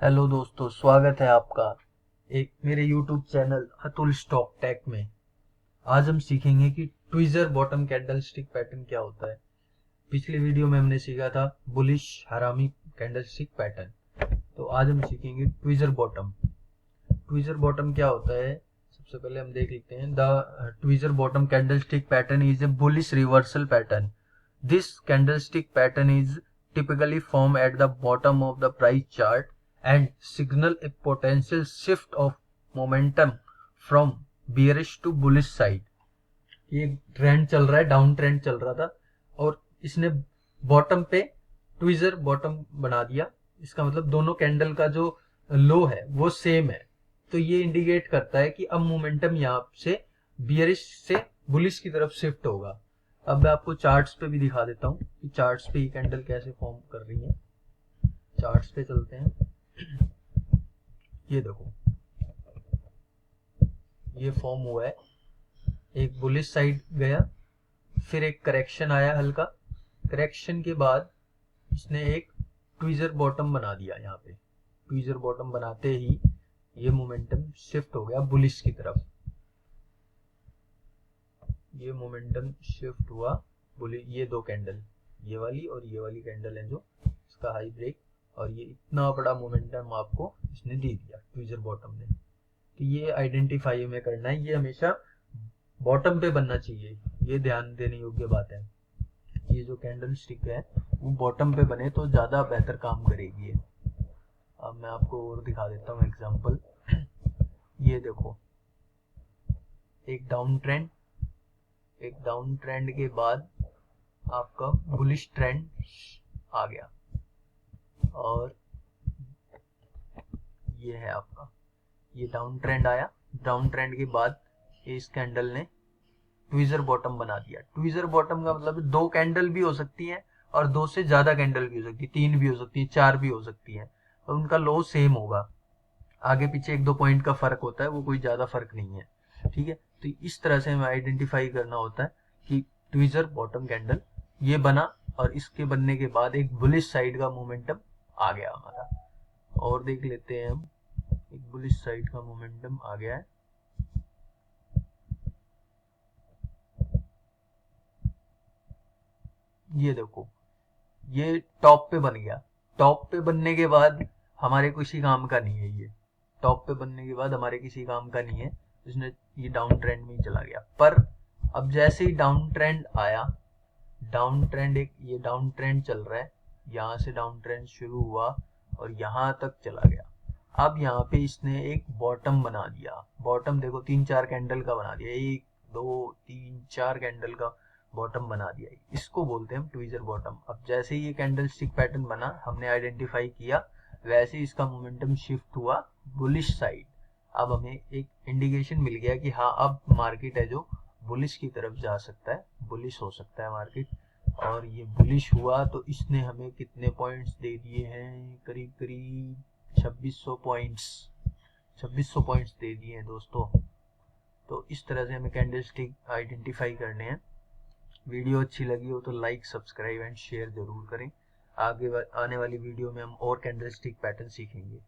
Hello दोस्तों, स्वागत है आपका एक मेरे YouTube channel Atul stock tech में। आज हम सीखेंगे कि ट्विजर बॉटम कैंडलस्टिक पैटर्न क्या होता है। पिछले वीडियो में हमने सीखा था बुलिश हरामी कैंडलस्टिक पैटर्न। तो आज हम सीखेंगे ट्विजर बॉटम। ट्विजर बॉटम क्या होता है, सबसे पहले हम देख लेते हैं। The tweezer bottom candlestick pattern is a bullish reversal pattern. This candlestick pattern is typically form at the bottom of the price chart and signal a potential shift of momentum from bearish to bullish side। ये trend चल रहा है, down trend चल रहा था और इसने bottom पे ट्विजर बॉटम बना दिया। इसका मतलब दोनों कैंडल का जो लो है वो सेम है। तो ये इंडिकेट करता है कि अब मोमेंटम यहाँ से बियरिश से बुलिश की तरफ शिफ्ट होगा। अब मैं आपको चार्ट्स पे भी दिखा देता हूँ कि चार्ट्स पे ये कैंडल कैसे फॉर्म कर रही है। चार्ट्स पे चलते हैं। ये देखो, ये फॉर्म हुआ है, एक बुलिश साइड गया, फिर एक करेक्शन आया हल्का, करेक्शन के बाद इसने एक ट्विजर बॉटम बना दिया। यहाँ पे ट्विजर बॉटम बनाते ही ये मोमेंटम शिफ्ट हो गया बुलिश की तरफ। ये मोमेंटम शिफ्ट हुआ बुलिश। ये दो कैंडल, ये वाली और ये वाली कैंडल है जो इसका हाई ब्रेक, और ये इतना बड़ा मोमेंटम आपको इसने दे दिया ट्विजर बॉटम ने। तो ये आइडेंटिफाई हमें करना है, ये हमेशा बॉटम पे बनना चाहिए। ये ध्यान देने योग्य बात है। ये जो कैंडल स्टिक है वो बॉटम पे बने तो ज्यादा बेहतर काम करेगी ये। अब मैं आपको और दिखा देता हूँ एग्जांपल। ये देखो, एक डाउन ट्रेंड, एक डाउन ट्रेंड के बाद आपका बुलिश ट्रेंड आ गया, और ये है आपका, ये डाउन ट्रेंड आया। डाउन ट्रेंड के बाद इस कैंडल ने ट्विजर बॉटम बना दिया। ट्विजर बॉटम का मतलब दो कैंडल भी हो सकती है और दो से ज्यादा कैंडल भी हो सकती है, तीन भी हो सकती है, चार भी हो सकती है, और उनका लो सेम होगा। आगे पीछे एक दो पॉइंट का फर्क होता है, वो कोई ज्यादा फर्क नहीं है। ठीक है, तो इस तरह से हमें आइडेंटिफाई करना होता है कि ट्विजर बॉटम कैंडल ये बना और इसके बनने के बाद एक बुलिश साइड का मोमेंटम आ गया हमारा। और देख लेते हैं हम, एक बुलिश साइड का मोमेंटम आ गया है। ये देखो, ये टॉप पे बन गया। टॉप पे बनने के बाद हमारे किसी काम का नहीं है। ये टॉप पे बनने के बाद हमारे किसी काम का नहीं है, इसने ये डाउन ट्रेंड में ही चला गया। पर अब जैसे ही डाउन ट्रेंड आया, डाउन ट्रेंड, एक ये डाउन ट्रेंड चल रहा है, यहाँ से डाउन ट्रेंड शुरू हुआ और यहाँ तक चला गया। अब यहाँ पे इसने एक बॉटम बना दिया। बॉटम देखो, तीन चार कैंडल का बना दिया, एक दो तीन चार कैंडल का बॉटम बना दिया। इसको बोलते हैं हम ट्विजर बॉटम। अब जैसे ही ये कैंडल स्टिक पैटर्न बना, हमने आइडेंटिफाई किया, वैसे ही इसका मोमेंटम शिफ्ट हुआ बुलिश साइड। अब हमें एक इंडिकेशन मिल गया कि हाँ, अब मार्केट है जो बुलिश की तरफ जा सकता है, बुलिश हो सकता है मार्केट। और ये बुलिश हुआ तो इसने हमें कितने पॉइंट्स दे दिए हैं, करीब करीब 2600 पॉइंट्स, 2600 पॉइंट्स दे दिए हैं दोस्तों। तो इस तरह से हमें कैंडल स्टिक आइडेंटिफाई करने हैं। वीडियो अच्छी लगी हो तो लाइक, सब्सक्राइब एंड शेयर जरूर करें। आगे आने वाली वीडियो में हम और कैंडल स्टिक पैटर्न सीखेंगे।